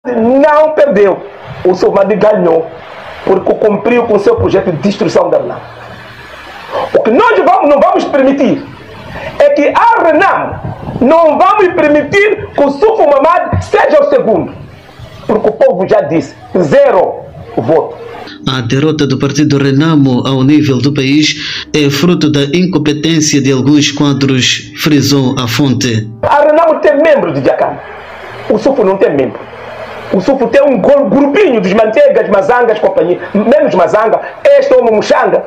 não perdeu. O seu Madi ganhou, porque cumpriu com o seu projeto de destruição da Renamo. O que nós não vamos permitir é que a Renamo não vamos permitir que o Sufo Mamad seja o segundo. Porque o povo já disse, 0 voto. A derrota do partido Renamo ao nível do país é fruto da incompetência de alguns quadros, frisou a fonte. A Renamo tem membro de Jacana. O Sufo não tem membro. O Sufo tem um grupinho dos Mantegas, Mazangas, companhia. Menos Mazanga, este homem Muxanga.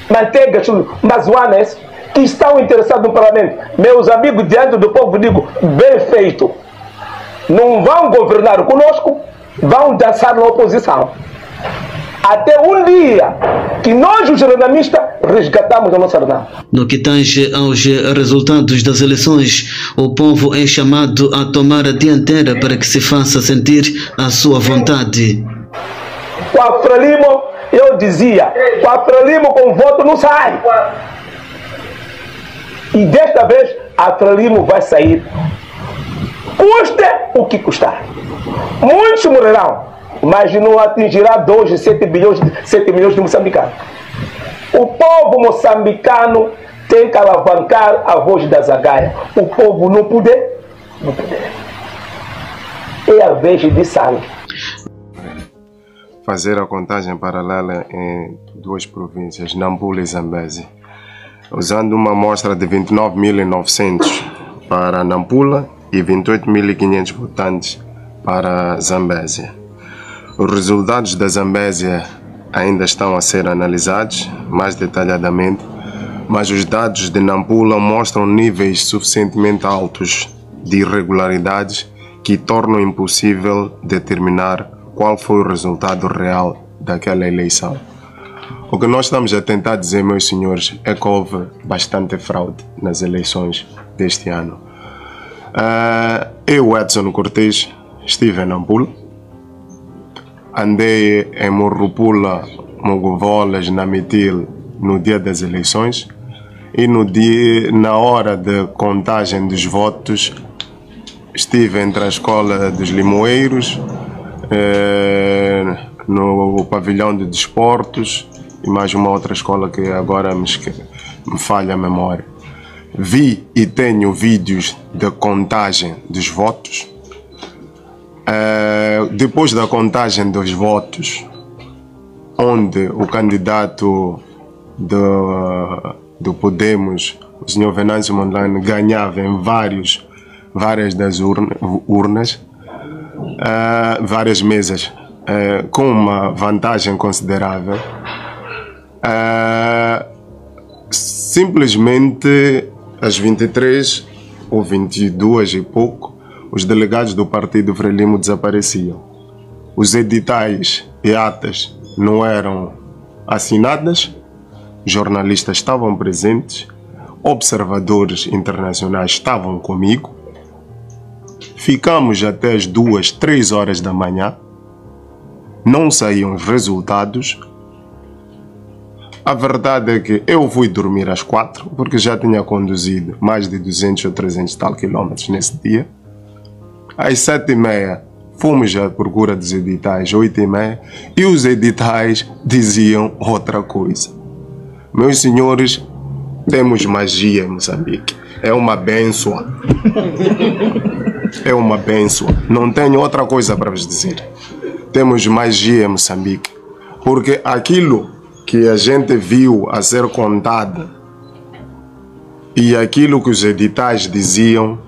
Mantegas, Mazuanas, que estão interessados no parlamento. Meus amigos, diante do povo, digo, bem feito. Não vão governar conosco, vão dançar na oposição. Até um dia que nós, os renamistas, resgatamos a nossa Renamo. No que tange aos resultados das eleições, o povo é chamado a tomar a dianteira para que se faça sentir a sua vontade. Com a Frelimo, eu dizia, com a Frelimo com voto não sai. E desta vez, a Frelimo vai sair. Custe o que custar. Muitos morrerão, mas não atingirá 2, 7 milhões de moçambicanos. O povo moçambicano tem que alavancar a voz da Zagaia. O povo não puder, não puder. É a vez de sangue. Fazer a contagem paralela em 2 províncias, Nampula e Zambésia, usando uma amostra de 29.900 para Nampula e 28.500 votantes para Zambésia. Os resultados da Zambésia ainda estão a ser analisados mais detalhadamente, mas os dados de Nampula mostram níveis suficientemente altos de irregularidades que tornam impossível determinar qual foi o resultado real daquela eleição. O que nós estamos a tentar dizer, meus senhores, é que houve bastante fraude nas eleições deste ano. Eu, Edson Cortês, estive em Nampula, andei em Morrupula, Mogovolas, Namitil no dia das eleições e na hora de contagem dos votos estive entre a escola dos Limoeiros, no pavilhão de desportos e mais uma outra escola que agora me falha a memória. Vi e tenho vídeos de contagem dos votos. Depois da contagem dos votos, onde o candidato do Podemos, o Sr. Venâncio Mondlane, ganhava em várias das urnas, várias mesas, com uma vantagem considerável, simplesmente às 23 ou 22 e pouco, os delegados do partido Frelimo desapareciam. Os editais e atas não eram assinadas, jornalistas estavam presentes, observadores internacionais estavam comigo. Ficamos até as 2, 3 horas da manhã, não saíam os resultados. A verdade é que eu fui dormir às 4, porque já tinha conduzido mais de 200 ou 300 tal quilómetros nesse dia. Às 7h30 fomos à procura dos editais, 8h30, e os editais diziam outra coisa. Meus senhores, temos magia em Moçambique. É uma bênção. É uma bênção. Não tenho outra coisa para vos dizer. Temos magia em Moçambique. Porque aquilo que a gente viu a ser contado e aquilo que os editais diziam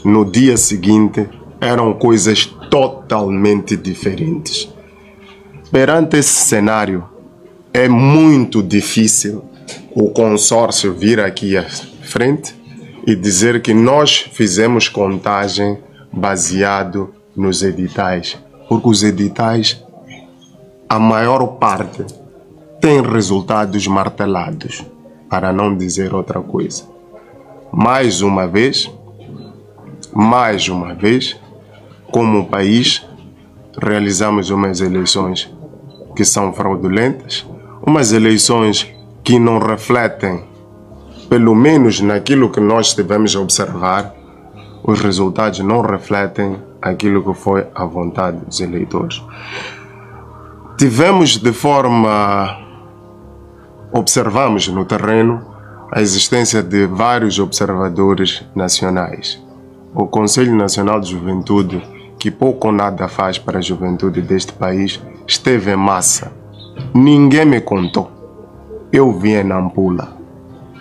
no dia seguinte eram coisas totalmente diferentes. Perante esse cenário, é muito difícil o consórcio vir aqui à frente e dizer que nós fizemos contagem baseado nos editais, porque os editais, a maior parte, têm resultados martelados, para não dizer outra coisa. Mais uma vez, como país, realizamos umas eleições que são fraudulentas, umas eleições que não refletem, pelo menos naquilo que nós tivemos a observar, os resultados não refletem aquilo que foi a vontade dos eleitores. Tivemos observamos no terreno a existência de vários observadores nacionais. O Conselho Nacional de Juventude, que pouco ou nada faz para a juventude deste país, esteve em massa. Ninguém me contou. Eu vi em Nampula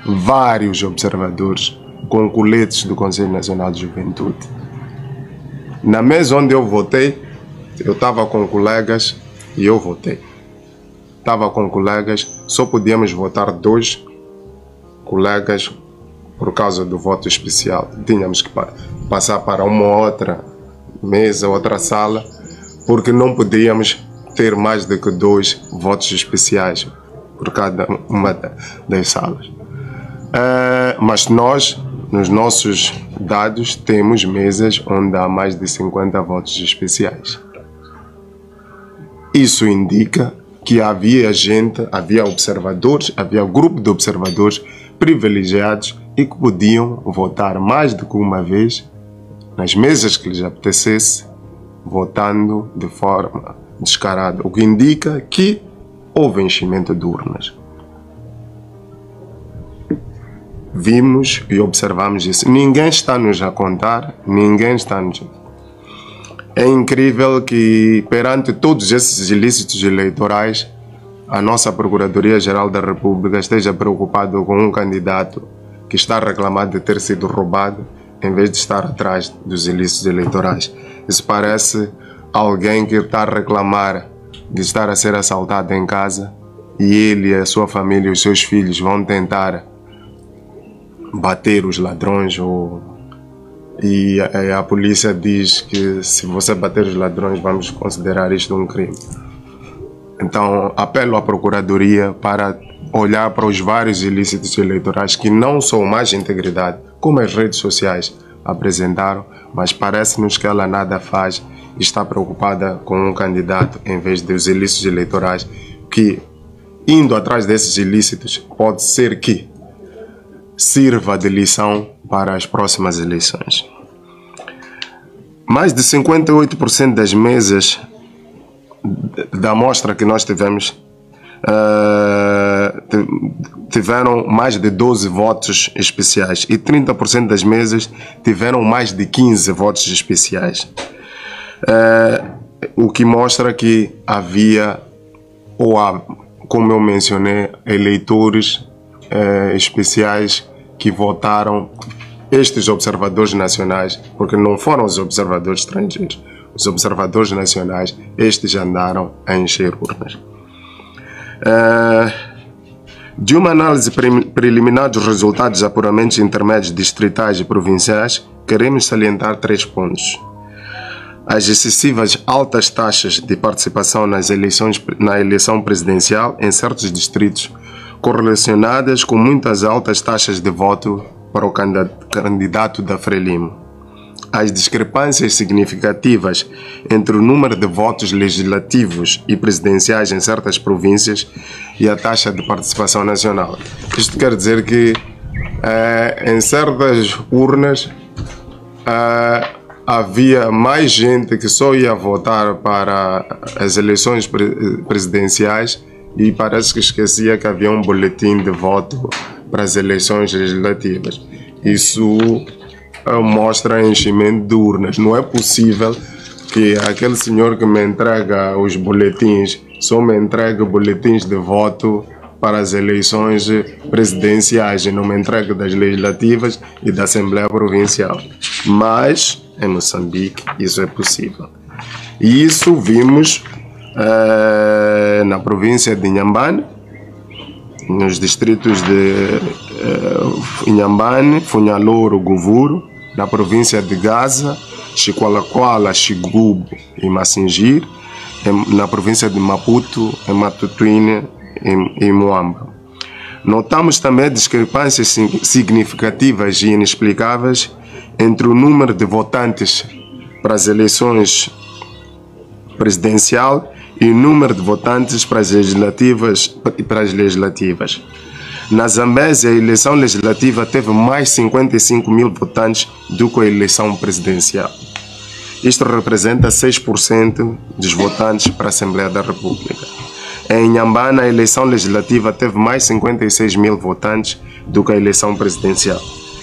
vários observadores com coletes do Conselho Nacional de Juventude. Na mesa onde eu votei, eu estava com colegas e eu votei. Estava com colegas, só podíamos votar 2 colegas por causa do voto especial. Tínhamos que passar para uma outra mesa, outra sala, porque não podíamos ter mais do que 2 votos especiais por cada uma das salas. Mas nós, nos nossos dados, temos mesas onde há mais de 50 votos especiais. Isso indica que havia observadores, havia grupo de observadores privilegiados e que podiam votar mais do que uma vez nas mesas que lhes apetecesse, votando de forma descarada, o que indica que houve enchimento de urnas. Vimos e observamos isso. Ninguém está nos a contar, ninguém está nos... É incrível que, perante todos esses ilícitos eleitorais, a nossa Procuradoria-Geral da República esteja preocupada com um candidato que está reclamado de ter sido roubado, em vez de estar atrás dos ilícitos eleitorais. Isso parece alguém que está a reclamar de estar a ser assaltado em casa e ele, a sua família e os seus filhos vão tentar bater os ladrões e a polícia diz que se você bater os ladrões vamos considerar isto um crime. Então apelo à Procuradoria para olhar para os vários ilícitos eleitorais que não são mais de integridade, como as redes sociais apresentaram, mas parece-nos que ela nada faz e está preocupada com um candidato em vez dos ilícitos eleitorais, que, indo atrás desses ilícitos, pode ser que sirva de lição para as próximas eleições. Mais de 58% das mesas da amostra que nós tivemos tiveram mais de 12 votos especiais e 30% das mesas tiveram mais de 15 votos especiais. O que mostra que havia, ou há, como eu mencionei, eleitores especiais que votaram estes observadores nacionais, porque não foram os observadores estrangeiros. Os observadores nacionais, estes andaram a encher urnas. De uma análise preliminar dos resultados de apuramentos intermédios distritais e provinciais, queremos salientar 3 pontos. As excessivas altas taxas de participação na eleição presidencial em certos distritos, correlacionadas com muitas altas taxas de voto para o candidato da Frelimo. As discrepâncias significativas entre o número de votos legislativos e presidenciais em certas províncias e a taxa de participação nacional. Isto quer dizer que em certas urnas havia mais gente que só ia votar para as eleições presidenciais e parece que esquecia que havia um boletim de voto para as eleições legislativas. Isso mostra enchimento de urnas. Não é possível que aquele senhor que me entrega os boletins só me entregue boletins de voto para as eleições presidenciais e não me entregue das legislativas e da Assembleia Provincial. Mas em Moçambique isso é possível. E isso vimos na província de Inhambane, nos distritos de Inhambane, Funhalouro, Govuro, na província de Gaza, Chiqualaquala, Xigubo e Massingir, na província de Maputo, em Matutuine e Moamba. Notamos também discrepâncias significativas e inexplicáveis entre o número de votantes para as eleições presidencial e o número de votantes para as legislativas. Na Zambésia, a eleição legislativa teve mais 55 mil votantes do que a eleição presidencial. Isto representa 6% dos votantes para a Assembleia da República. Em Inhambane, a eleição legislativa teve mais 56 mil votantes do que a eleição presidencial.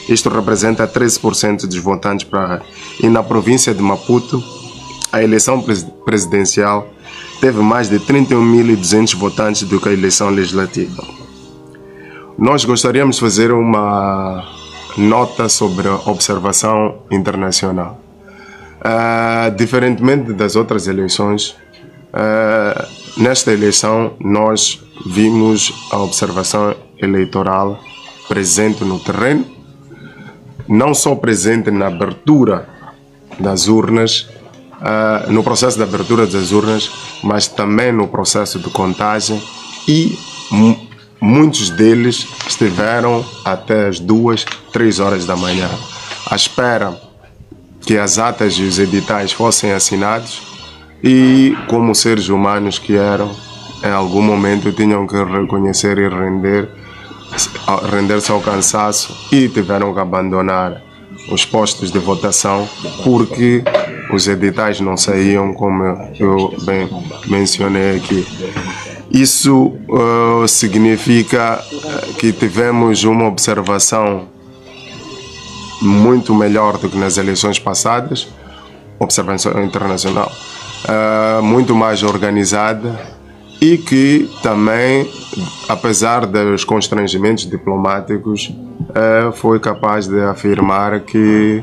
Isto representa 13% dos votantes para... E na província de Maputo, a eleição presidencial teve mais de 31.200 votantes do que a eleição legislativa. Nós gostaríamos de fazer uma nota sobre a observação internacional. Diferentemente das outras eleições, nesta eleição nós vimos a observação eleitoral presente no terreno, não só presente na abertura das urnas, no processo de abertura das urnas, mas também no processo de contagem, e muitos deles estiveram até as 2, 3 horas da manhã à espera que as atas e os editais fossem assinados, e como seres humanos que eram, em algum momento tinham que reconhecer e render-se ao cansaço, e tiveram que abandonar os postos de votação porque os editais não saíam, como eu bem mencionei aqui. Isso significa que tivemos uma observação muito melhor do que nas eleições passadas, observação internacional, muito mais organizada, e que também, apesar dos constrangimentos diplomáticos, foi capaz de afirmar que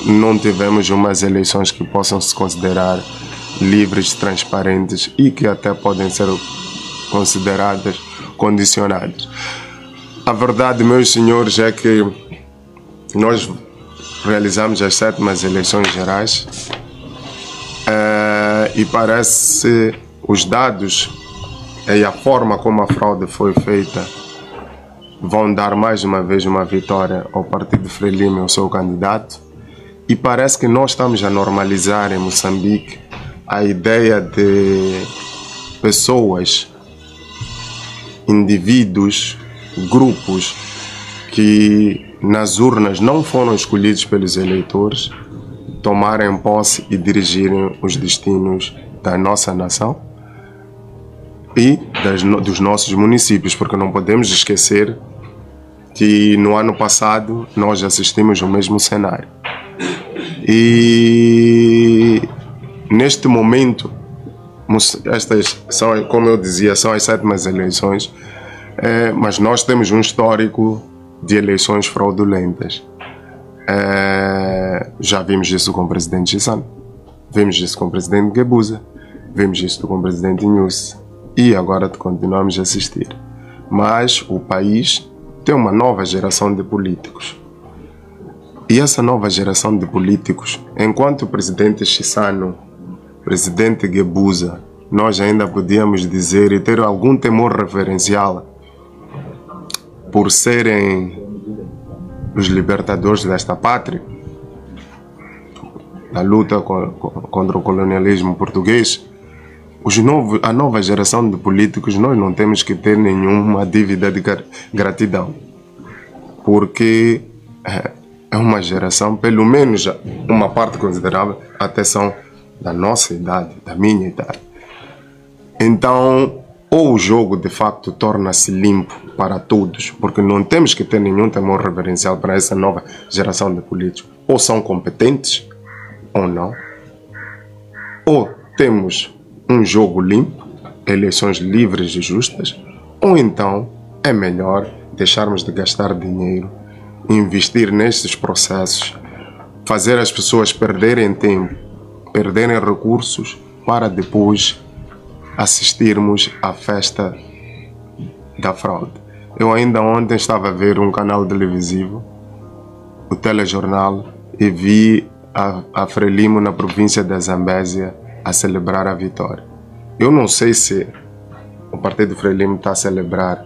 não tivemos umas eleições que possam se considerar livres, transparentes e que até podem ser consideradas condicionadas. A verdade, meus senhores, é que nós realizamos as 7ª eleições gerais e parece os dados e a forma como a fraude foi feita vão dar mais uma vez uma vitória ao Partido Frelimo e ao seu candidato, e parece que nós estamos a normalizar em Moçambique a ideia de pessoas, indivíduos, grupos que nas urnas não foram escolhidos pelos eleitores tomarem posse e dirigirem os destinos da nossa nação e dos nossos municípios, porque não podemos esquecer que no ano passado nós assistimos ao mesmo cenário. E neste momento, estas são, como eu dizia, são as 7ª eleições, mas nós temos um histórico de eleições fraudulentas. Já vimos isso com o presidente Chissano, vimos isso com o presidente Guebuza, vimos isso com o presidente Inhusse, e agora continuamos a assistir. Mas o país tem uma nova geração de políticos. E essa nova geração de políticos, enquanto o presidente Chissano, presidente Guebuza, nós ainda podíamos dizer e ter algum temor referencial por serem os libertadores desta pátria, na luta contra o colonialismo português, a nova geração de políticos, nós não temos que ter nenhuma dívida de gratidão, porque é uma geração, pelo menos uma parte considerável, até são da nossa idade, da minha idade. Então, ou o jogo de facto torna-se limpo para todos, porque não temos que ter nenhum temor reverencial para essa nova geração de políticos, ou são competentes ou não, ou temos um jogo limpo, eleições livres e justas, ou então é melhor deixarmos de gastar dinheiro, investir nesses processos, fazer as pessoas perderem tempo, perderem recursos, para depois assistirmos à festa da fraude. Eu ainda ontem estava a ver um canal televisivo, o telejornal, e vi a Frelimo na província da Zambésia a celebrar a vitória. Eu não sei se o Partido Frelimo está a celebrar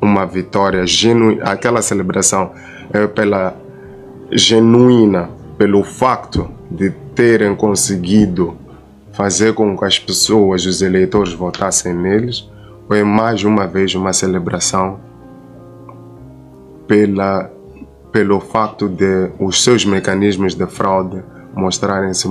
uma vitória genuína, aquela celebração é pela genuína, pelo facto de terem conseguido fazer com que as pessoas, os eleitores, votassem neles, ou é mais uma vez uma celebração pelo facto de os seus mecanismos de fraude mostrarem-se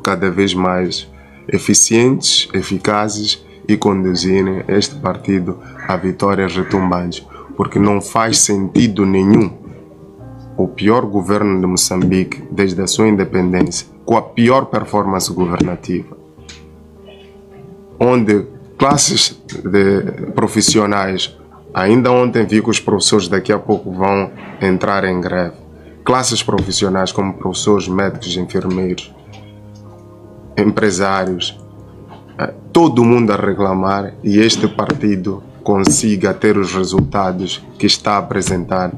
cada vez mais eficientes, eficazes e conduzirem este partido a vitórias retumbantes, porque não faz sentido nenhum o pior governo de Moçambique desde a sua independência, com a pior performance governativa, onde classes de profissionais, ainda ontem vi que os professores daqui a pouco vão entrar em greve, classes profissionais como professores, médicos, enfermeiros, empresários, todo mundo a reclamar, e este partido consiga ter os resultados que está a apresentar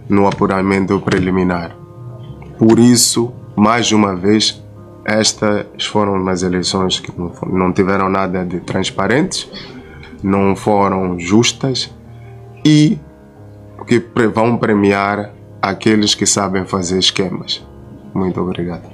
no apuramento preliminar. Por isso, mais uma vez, estas foram umas eleições que não tiveram nada de transparentes, não foram justas e que vão premiar aqueles que sabem fazer esquemas. Muito obrigado.